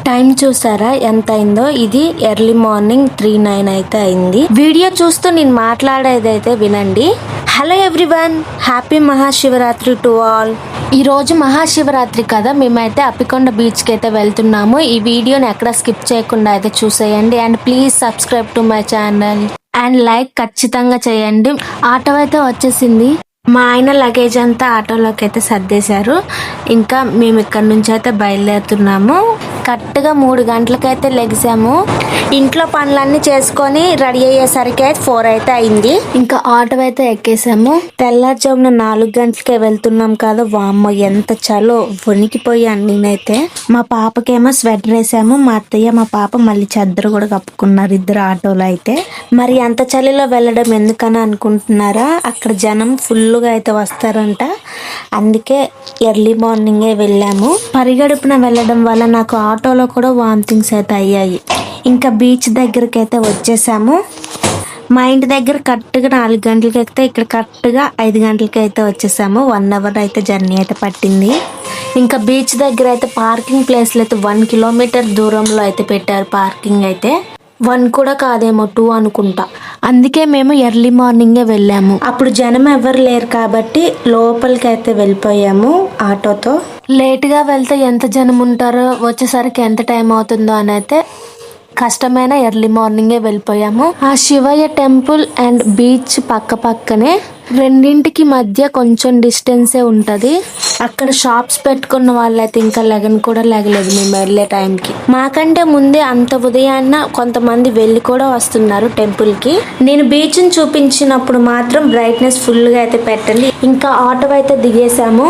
Time చూసారా ఎంత అయిందో? ఇది ఎర్లీ మార్నింగ్ 3:09 అయితే అయింది. వీడియో చూస్తూ నేను మాట్లాడేది అయితే వినండి. Hello everyone, happy Mahashivratri to all. ఈ రోజు మహాశివరాత్రి కదా, మేమైతే అప్పికొండ బీచ్కి అయితే వెళ్తున్నాము. ఈ వీడియోని ఎక్కడ స్కిప్ చేయకుండా అయితే చూసేయండి. And please subscribe to my channel and like ఖచ్చితంగా చేయండి. ఆటో అయితే వచ్చేసింది. మా ఆయన లగేజ్ అంతా ఆటోలోకి అయితే సర్దేశారు. ఇంకా మేము ఇక్కడ నుంచి అయితే బయలుదేరుతున్నాము. కరెక్ట్గా 3 గంటలకైతే లెగిసాము. ఇంట్లో పనులన్నీ చేసుకొని రెడీ అయ్యేసరికి అయితే 4 అయితే అయింది. ఇంకా ఆటో అయితే ఎక్కేసాము. తెల్లారుజామున 4 గంటలకే వెళ్తున్నాం కదా, వామ్మో ఎంత చలో, వణికిపోయాను నేనైతే. మా పాపకేమో స్వెటర్ వేసాము. మా అత్తయ్య మా పాప మళ్ళీ చద్దరు కూడా కప్పుకున్నారు, ఇద్దరు ఆటోలో అయితే. మరి అంత చలిలో వెళ్ళడం ఎందుకని అనుకుంటున్నారా? అక్కడ జనం ఫుల్గా అయితే వస్తారంట, అందుకే ఎర్లీ మార్నింగే వెళ్ళాము. పరిగడుపున వెళ్ళడం వల్ల నాకు ఆటోలో కూడా వామిటింగ్స్ అయితే అయ్యాయి. ఇంకా బీచ్ దగ్గరికి అయితే వచ్చేసాము. మా ఇంటి దగ్గర కరెక్ట్గా 4 గంటలకి ఎక్కితే ఇక్కడ కరెక్ట్గా 5 గంటలకి అయితే వచ్చేసాము. 1 అవర్ అయితే జర్నీ అయితే పట్టింది. ఇంకా బీచ్ దగ్గర అయితే పార్కింగ్ ప్లేస్లో అయితే 1 కిలోమీటర్ దూరంలో అయితే పెట్టారు పార్కింగ్ అయితే. 1 కూడా కాదేమో, 2 అనుకుంటా. అందుకే మేము ఎర్లీ మార్నింగే వెళ్ళాము. అప్పుడు జనం ఎవరు లేరు కాబట్టి లోపలికి అయితే వెళ్ళిపోయాము ఆటోతో. లేట్గా వెళ్తే ఎంత జనం ఉంటారో, వచ్చేసరికి ఎంత టైం అవుతుందో అని అయితే కష్టమైన ఎర్లీ మార్నింగే వెళ్ళిపోయాము. ఆ శివయ్య టెంపుల్ అండ్ బీచ్ పక్క పక్కనే, రెండింటికి మధ్య కొంచెం డిస్టెన్సే ఉంటుంది. అక్కడ షాప్స్ పెట్టుకున్న వాళ్ళైతే ఇంకా 11 కూడా లేగలేదు మేము వెళ్ళే టైంకి. మాకంటే ముందే అంత ఉదయాన్న కొంతమంది వెళ్ళి కూడా వస్తున్నారు టెంపుల్కి. నేను బీచ్ని చూపించినప్పుడు మాత్రం బ్రైట్నెస్ ఫుల్గా అయితే పెట్టండి. ఇంకా ఆటో అయితే దిగేసాము.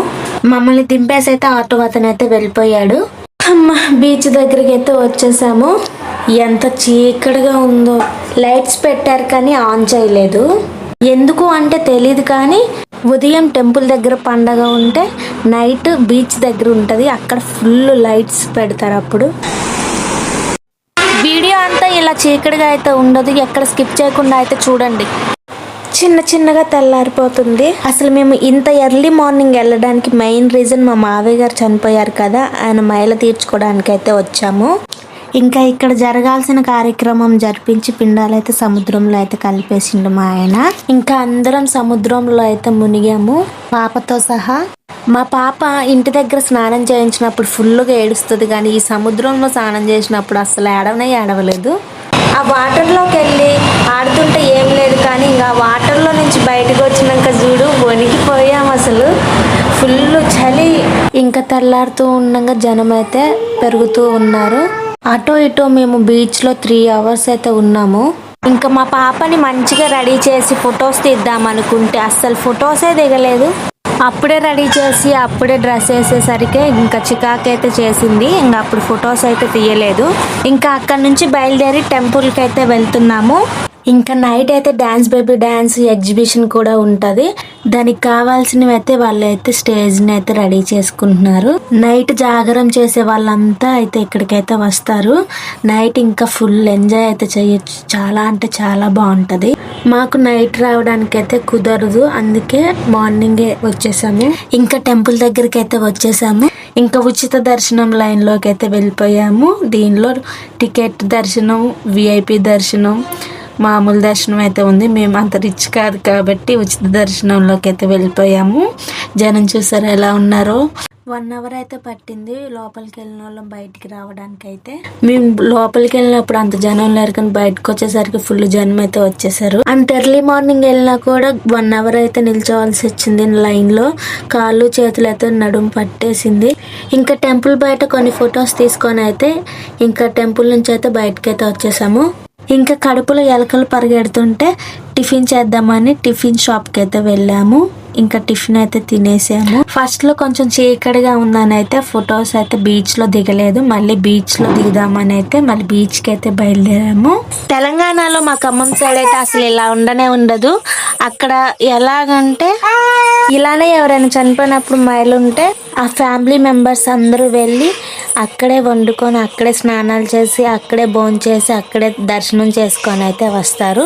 మమ్మల్ని దింపేసి అయితే ఆటో అతను అయితే వెళ్ళిపోయాడు. బీచ్ దగ్గరికి అయితే వచ్చేసాము. ఎంత చీకటిగా ఉందో. లైట్స్ పెట్టారు కానీ ఆన్ చేయలేదు. ఎందుకు అంటే తెలియదు, కానీ ఉదయం టెంపుల్ దగ్గర పండగ ఉంటే నైట్ బీచ్ దగ్గర ఉంటుంది, అక్కడ ఫుల్ లైట్స్ పెడతారు. అప్పుడు వీడియో అంతా ఇలా చీకటిగా అయితే ఉండదు, ఎక్కడ స్కిప్ చేయకుండా అయితే చూడండి. చిన్నగా తెల్లారిపోతుంది. అసలు మేము ఇంత ఎర్లీ మార్నింగ్ వెళ్ళడానికి మెయిన్ రీజన్ మా మావయ్య గారు చనిపోయారు కదా, ఆయన మైల తీర్చుకోవడానికి అయితే వచ్చాము. ఇంకా ఇక్కడ జరగాల్సిన కార్యక్రమం జరిపించి పిండాలైతే సముద్రంలో అయితే కలిపేసిండు మా ఆయన. ఇంకా అందరం సముద్రంలో అయితే మునిగాము, పాపతో సహా. మా పాప ఇంటి దగ్గర స్నానం చేయించినప్పుడు ఫుల్గా ఏడుస్తుంది, కానీ ఈ సముద్రంలో స్నానం చేసినప్పుడు అసలు ఏడవలేదు. ఆ వాటర్లోకి వెళ్ళి ఆడుతుంటే ఏం లేదు, కానీ ఇంకా వాటర్లో నుంచి బయటకు వచ్చినాక చూడు వణికిపోయాం అసలు. ఫుల్ చలి. ఇంకా తెల్లారుతూ ఉండగా జనం అయితే పెరుగుతూ ఉన్నారు. అటో ఇటో మేము బీచ్లో 3 అవర్స్ అయితే ఉన్నాము. ఇంకా మా పాపని మంచిగా రెడీ చేసి ఫొటోస్ తీద్దాం అనుకుంటే అస్సలు ఫొటోసే దిగలేదు. అప్పుడే రెడీ చేసి అప్పుడే డ్రెస్ వేసేసరికి ఇంకా చికాకు అయితే చేసింది. ఇంకా అప్పుడు ఫొటోస్ అయితే తీయలేదు. ఇంకా అక్కడ నుంచి బయలుదేరి టెంపుల్కి అయితే వెళ్తున్నాము. ఇంకా నైట్ అయితే డాన్స్ బేబీ డాన్స్ ఎగ్జిబిషన్ కూడా ఉంటుంది. దానికి కావాల్సినవి అయితే వాళ్ళు అయితే స్టేజ్ని అయితే రెడీ చేసుకుంటున్నారు. నైట్ జాగరం చేసే వాళ్ళంతా అయితే ఇక్కడికైతే వస్తారు. నైట్ ఇంకా ఫుల్ ఎంజాయ్ అయితే చేయొచ్చు. చాలా అంటే చాలా బాగుంటుంది. మాకు నైట్ రావడానికి అయితే కుదరదు, అందుకే మార్నింగే వచ్చేసాము. ఇంకా టెంపుల్ దగ్గరికి అయితే వచ్చేసాము. ఇంకా ఉచిత దర్శనం లైన్లోకి అయితే వెళ్ళిపోయాము. దీనిలో టికెట్ దర్శనం, విఐపి దర్శనం, మామూలు దర్శనం అయితే ఉంది. మేము అంత రిచ్ కాదు కాబట్టి ఉచిత దర్శనంలోకి అయితే వెళ్ళిపోయాము. జనం చూసారా ఎలా ఉన్నారో. 1 అవర్ అయితే పట్టింది లోపలికి వెళ్ళిన వాళ్ళం బయటికి రావడానికి అయితే. మేము లోపలికి వెళ్ళినప్పుడు అంత జనం లేరు, కానీ బయటకు వచ్చేసరికి ఫుల్ జనం అయితే వచ్చేసారు. అంత ఎర్లీ మార్నింగ్ వెళ్ళినా కూడా 1 అవర్ అయితే నిల్చోవాల్సి వచ్చింది లైన్లో. కాళ్ళు చేతులు అయితే నడుము పట్టేసింది. ఇంకా టెంపుల్ బయట కొన్ని ఫొటోస్ తీసుకొని అయితే ఇంకా టెంపుల్ నుంచి అయితే బయటకి అయితే వచ్చేసాము. ఇంకా కడుపులో ఎలకలు పరిగెడుతుంటే టిఫిన్ చేద్దామని టిఫిన్ షాప్కి అయితే వెళ్ళాము. ఇంకా టిఫిన్ అయితే తినేసాము. ఫస్ట్లో కొంచెం చీకటిగా ఉందని అయితే ఫొటోస్ అయితే బీచ్లో దిగలేదు. మళ్ళీ బీచ్లో దిగుదామని అయితే మళ్ళీ బీచ్కి అయితే బయలుదేరాము. తెలంగాణలో మా ఖమ్మం సైడ్ అయితే అసలు ఇలా ఉండనే ఉండదు. అక్కడ ఎలాగంటే ఇలానే ఎవరైనా చనిపోయినప్పుడు మైలుంటే ఆ ఫ్యామిలీ మెంబర్స్ అందరూ వెళ్ళి అక్కడే వండుకొని అక్కడే స్నానాలు చేసి అక్కడే భోంచేసి అక్కడే దర్శనం చేసుకొని అయితే వస్తారు.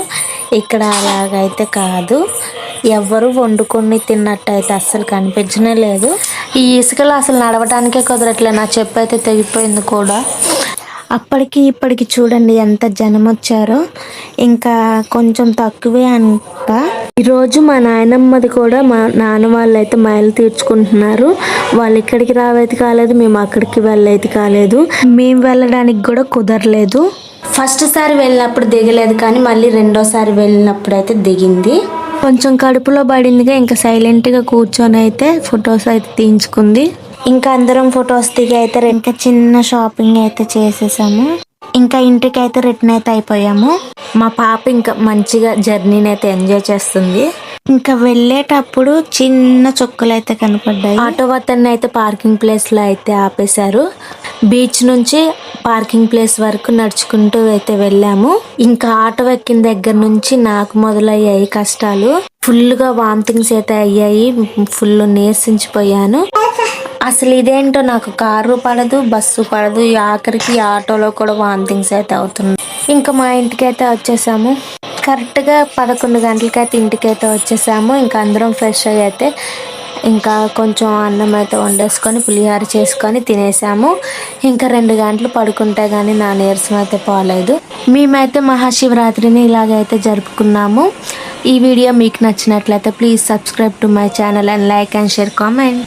ఇక్కడ అలాగైతే కాదు. ఎవ్వరు వండుకొని తిన్నట్టు అయితే అస్సలు కనిపించనే లేదు. ఈ ఇసుకలో అసలు నడవడానికే కుదరట్లే. నా చెప్పు అయితే తెగిపోయింది కూడా. అప్పటికి ఇప్పటికి చూడండి ఎంత జనం వచ్చారో, ఇంకా కొంచెం తక్కువే అంట. ఈరోజు మా నాయనమ్మది కూడా మా నాన్న వాళ్ళు అయితే మైలు తీర్చుకుంటున్నారు. వాళ్ళు ఇక్కడికి రావేది కాలేదు, మేము అక్కడికి వెళ్ళేది కాలేదు, మేము వెళ్ళడానికి కూడా కుదరలేదు. ఫస్ట్ సారి వెళ్ళినప్పుడు దిగలేదు, కానీ మళ్ళీ రెండోసారి వెళ్ళినప్పుడు అయితే దిగింది. కొంచెం కడుపులో పడిందిగా ఇంకా సైలెంట్గా కూర్చొని అయితే ఫొటోస్ అయితే తీయించుకుంది. ఇంకా అందరం ఫొటోస్ దిగి అయితే ఇంకా చిన్న షాపింగ్ అయితే చేసేసాము. ఇంకా ఇంటికి అయితే రిటర్న్ అయితే అయిపోయాము. మా పాప ఇంకా మంచిగా జర్నీని అయితే ఎంజాయ్ చేస్తుంది. ఇంకా వెళ్ళేటప్పుడు చిన్న చుక్కలు అయితే కనపడ్డాయి. ఆటో అతన్ని అయితే పార్కింగ్ ప్లేస్ లో అయితే ఆపేశారు. బీచ్ నుంచి పార్కింగ్ ప్లేస్ వరకు నడుచుకుంటూ అయితే వెళ్ళాము. ఇంకా ఆటో ఎక్కిన దగ్గర నుంచి నాకు మొదలయ్యాయి కష్టాలు. ఫుల్గా వామిటింగ్స్ అయితే అయ్యాయి, ఫుల్ నీరసించిపోయాను. అసలు ఇదేంటో నాకు కారు పడదు, బస్సు పడదు, ఆఖరికి ఆటోలో కూడా వామిటింగ్స్ అయితే అవుతుంది. ఇంకా మా ఇంటికి అయితే వచ్చేసాము. కరెక్ట్గా 11 గంటలకైతే ఇంటికైతే వచ్చేసాము. ఇంకా అందరం ఫ్రెష్ అయ్యి అయితే ఇంకా కొంచెం అన్నం అయితే వండేసుకొని పులిహోర చేసుకొని తినేసాము. ఇంకా 2 గంటలు పడుకుంటే కానీ నా నీరసం అయితే పోలేదు. మేమైతే మహాశివరాత్రిని ఇలాగైతే జరుపుకున్నాము. ఈ వీడియో మీకు నచ్చినట్లయితే please subscribe to my channel and like and share comment.